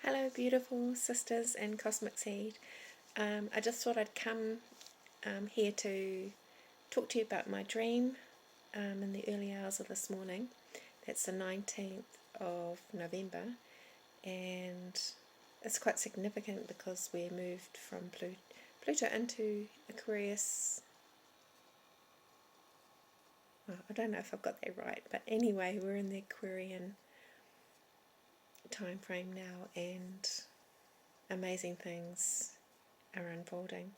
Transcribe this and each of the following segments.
Hello, beautiful sisters and Cosmic Seed. I just thought I'd come here to talk to you about my dream in the early hours of this morning. That's the 19th of November, and it's quite significant because we moved from Pluto into Aquarius. Well, I don't know if I've got that right, but anyway, we're in the Aquarian time frame now, and amazing things are unfolding,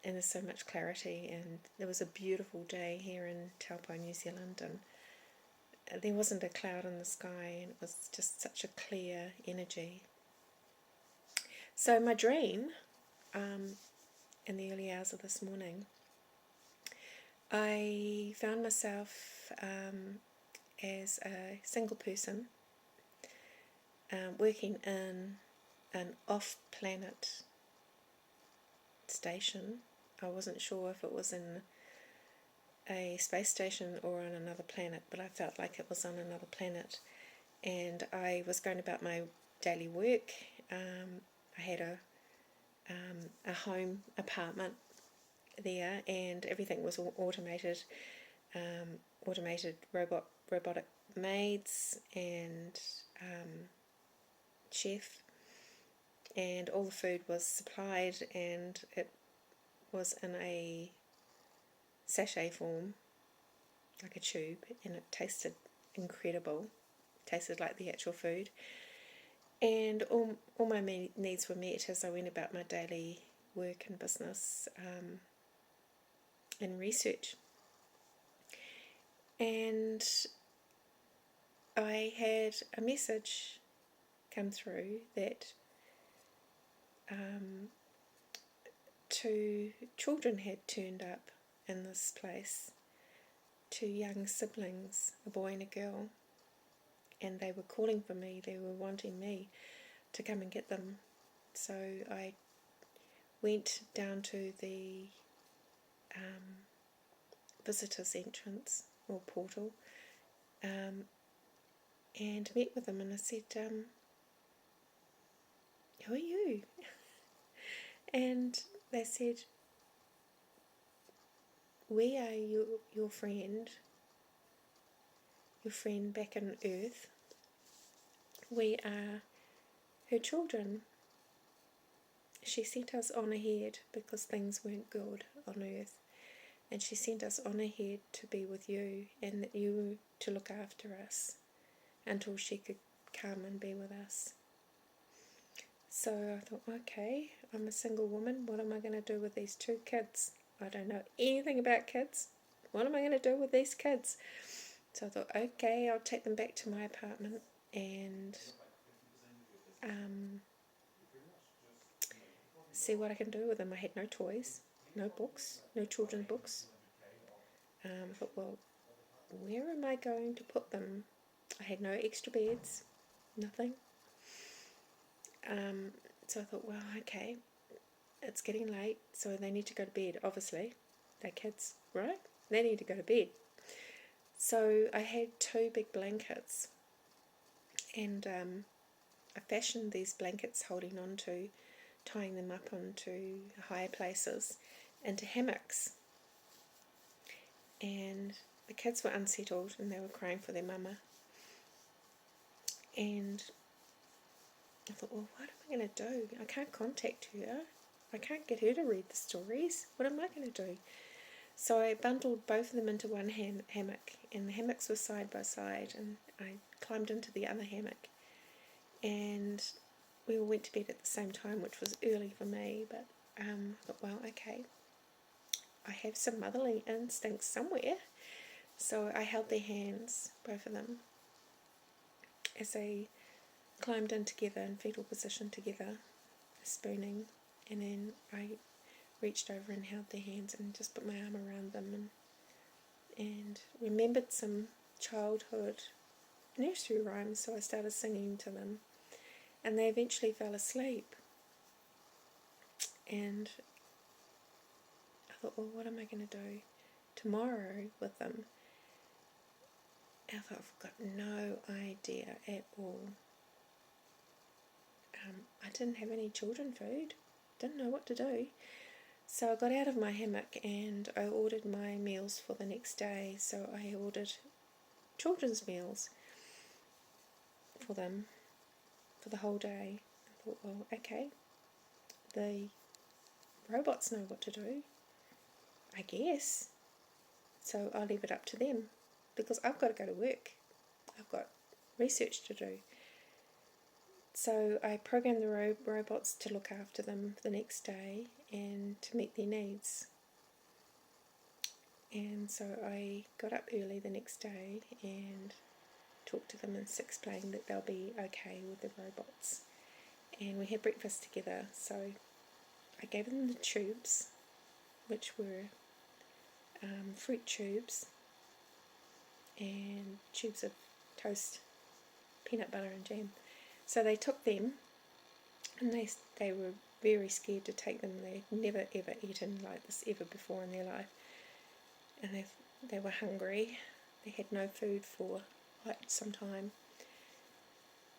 and there's so much clarity. And there was a beautiful day here in Taupo, New Zealand, and there wasn't a cloud in the sky, and it was just such a clear energy. So my dream, in the early hours of this morning, I found myself as a single person working in an off-planet station. I wasn't sure if it was in a space station or on another planet, but I felt like it was on another planet. And I was going about my daily work. I had a home apartment there, and everything was all automated, automated robotic maids and chef, and all the food was supplied, and it was in a sachet form, like a tube, and it tasted incredible. It tasted like the actual food, and all my needs were met as I went about my daily work and business and research. And I had a message come through that two children had turned up in this place, two young siblings, a boy and a girl, and they were calling for me. They were wanting me to come and get them. So I went down to the visitor's entrance or portal and met with them, and I said, who are you? And they said, we are your friend back on Earth. We are her children. She sent us on ahead because things weren't good on Earth, and she sent us on ahead to be with you, and that you were to look after us until she could come and be with us. So I thought, okay, I'm a single woman. What am I going to do with these two kids? I don't know anything about kids. What am I going to do with these kids? So I thought, okay, I'll take them back to my apartment and see what I can do with them. I had no toys, no books, no children's books. I thought, well, where am I going to put them? I had no extra beds, nothing. So I thought, well, okay, it's getting late, so they need to go to bed, obviously. They're kids, right? They need to go to bed. So I had two big blankets, and I fashioned these blankets, holding on to, tying them up onto higher places, into hammocks. And the kids were unsettled, and they were crying for their mama. And I thought, well, what am I going to do? I can't contact her. I can't get her to read the stories. What am I going to do? So I bundled both of them into one hammock, and the hammocks were side by side, and I climbed into the other hammock, and we all went to bed at the same time, which was early for me, but I thought, well, okay, I have some motherly instincts somewhere. So I held their hands, both of them, as they climbed in together in fetal position together, spooning, and then I reached over and held their hands and just put my arm around them and remembered some childhood nursery rhymes, so I started singing to them, and they eventually fell asleep. And I thought, well, what am I going to do tomorrow with them? And I thought, I've got no idea at all. I didn't have any children food, didn't know what to do. So I got out of my hammock and I ordered my meals for the next day. So I ordered children's meals for them for the whole day. I thought, well, okay, the robots know what to do, I guess. So I'll leave it up to them because I've got to go to work. I've got research to do. So I programmed the robots to look after them the next day and to meet their needs. And so I got up early the next day and talked to them and explained that they'll be okay with the robots. And we had breakfast together. So I gave them the tubes, which were fruit tubes and tubes of toast, peanut butter and jam. So they took them, and they were very scared to take them. They'd never ever eaten like this ever before in their life, and they were hungry. They had no food for quite some time.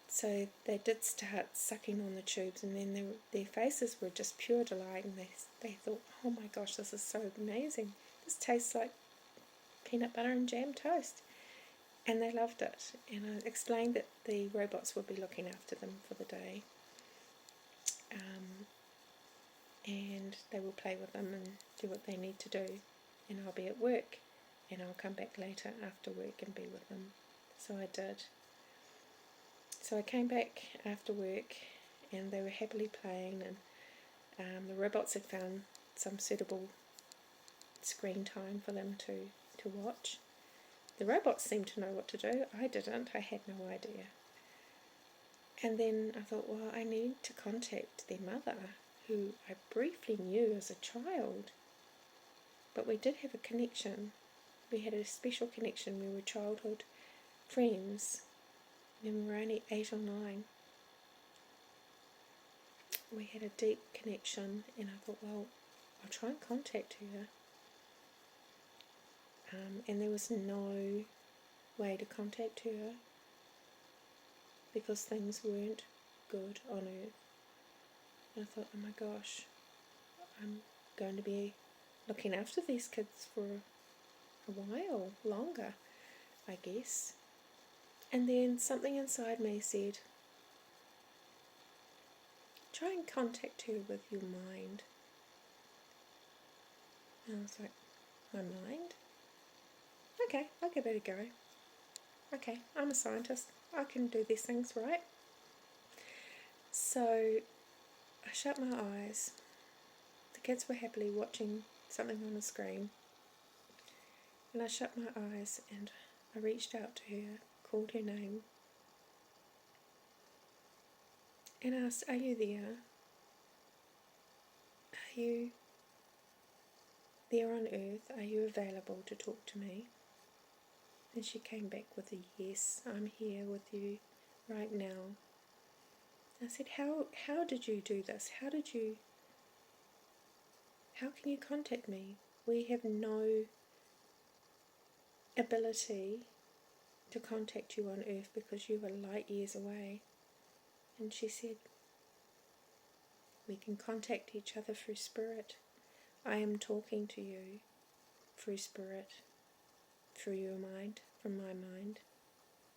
So they did start sucking on the tubes, and then their faces were just pure delight, and they thought, oh my gosh, this is so amazing. This tastes like peanut butter and jam toast. And they loved it. And I explained that the robots would be looking after them for the day. And they will play with them and do what they need to do. And I'll be at work. And I'll come back later after work and be with them. So I did. So I came back after work and they were happily playing. And the robots had found some suitable screen time for them to watch. The robots seemed to know what to do. I didn't. I had no idea. And then I thought, well, I need to contact their mother, who I briefly knew as a child. But we did have a connection. We had a special connection. We were childhood friends when we were only 8 or 9. We had a deep connection, and I thought, well, I'll try and contact her. And there was no way to contact her because things weren't good on Earth. And I thought, oh my gosh, I'm going to be looking after these kids for a while longer, I guess. And then something inside me said, try and contact her with your mind. And I was like, my mind? Okay, I'll give it a go. Okay, I'm a scientist. I can do these things, right? So I shut my eyes. The kids were happily watching something on the screen. And I shut my eyes and I reached out to her, called her name, and asked, are you there? Are you there on Earth? Are you available to talk to me? And she came back with a yes, I'm here with you right now. I said, how did you do this? How can you contact me? We have no ability to contact you on Earth because you are light years away. And she said, we can contact each other through spirit. I am talking to you through spirit, through your mind, from my mind,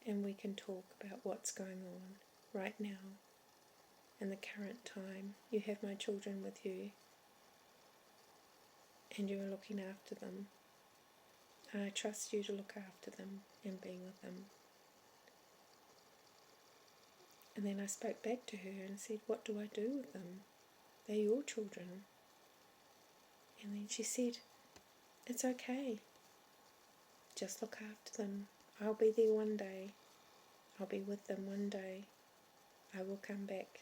and we can talk about what's going on right now in the current time. You have my children with you, and you are looking after them. I trust you to look after them and be with them. And then I spoke back to her and said, what do I do with them? They're your children. And then she said, it's okay. Just look after them. I'll be there one day. I'll be with them one day. I will come back.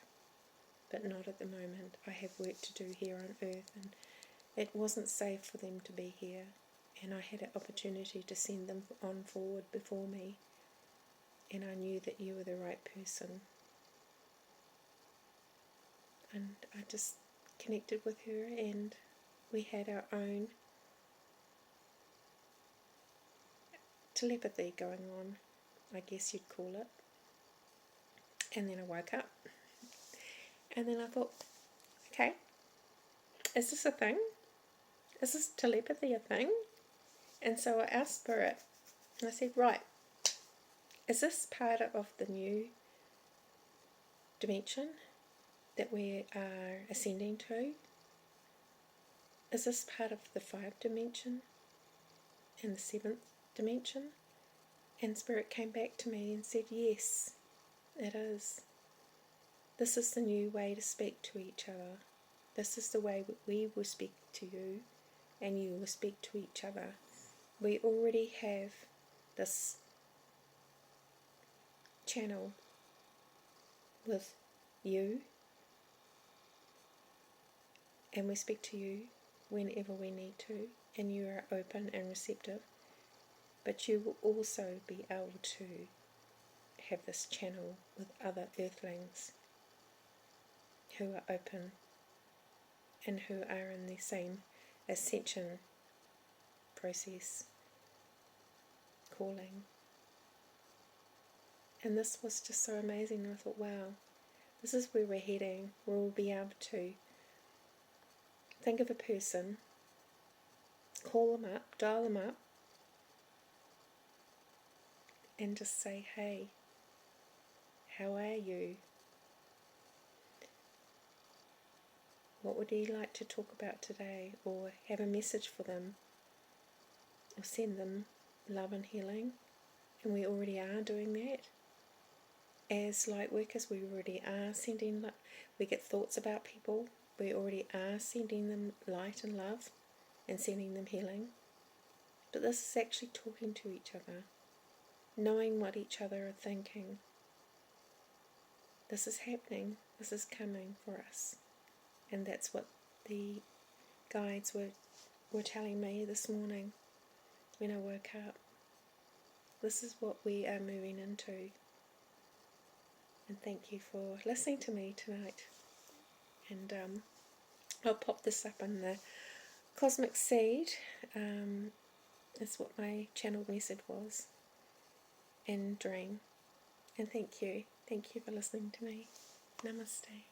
But not at the moment. I have work to do here on Earth, and it wasn't safe for them to be here. And I had an opportunity to send them on forward before me. And I knew that you were the right person. And I just connected with her, and we had our own telepathy going on, I guess you'd call it. And then I woke up, And then I thought, okay, is this a thing? Is this telepathy a thing? And so I asked Spirit, and I said, right, is this part of the new dimension that we are ascending to? Is this part of the 5th dimension and the 7th dimension? And Spirit came back to me and said, yes, it is. This is the new way to speak to each other. This is the way we will speak to you and you will speak to each other. We already have this channel with you, and we speak to you whenever we need to, and you are open and receptive. But you will also be able to have this channel with other earthlings who are open and who are in the same ascension process, calling. And this was just so amazing. I thought, wow, this is where we're heading. We'll be able to think of a person, call them up, dial them up, and just say, hey, how are you? What would you like to talk about today? Or have a message for them, or send them love and healing. And we already are doing that. As light workers, we already are sending love. We get thoughts about people. We already are sending them light and love and sending them healing. But this is actually talking to each other, knowing what each other are thinking. This is happening. This is coming for us. And that's what the guides were telling me this morning when I woke up. This is what we are moving into. And thank you for listening to me tonight. And I'll pop this up on the Cosmic Seed. That's what my channel message was. And Dream. And thank you. Thank you for listening to me. Namaste.